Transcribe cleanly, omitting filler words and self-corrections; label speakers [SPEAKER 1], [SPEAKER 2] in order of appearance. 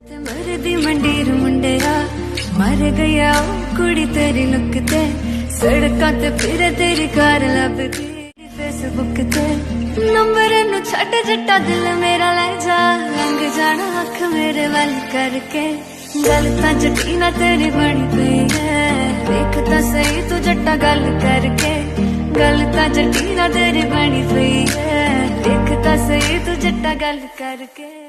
[SPEAKER 1] ते मरदी मंडीर मुंडेया मर गया ओ कुड़ी तेरी लुक ते सड़कां ते फिर तेरी कार लभदी फेसबुक ते नंबर नू छड्ड जट्टा दिल मेरा ले जा लंघ जाना अख मेरे वल करके गल तां जट्टी ना तेरी बनी पई है देख तां सही तू जट्टा गल करके गल तां जट्टी ना तेरी बनी पई है देख तां सही तू जट्टा गल करके।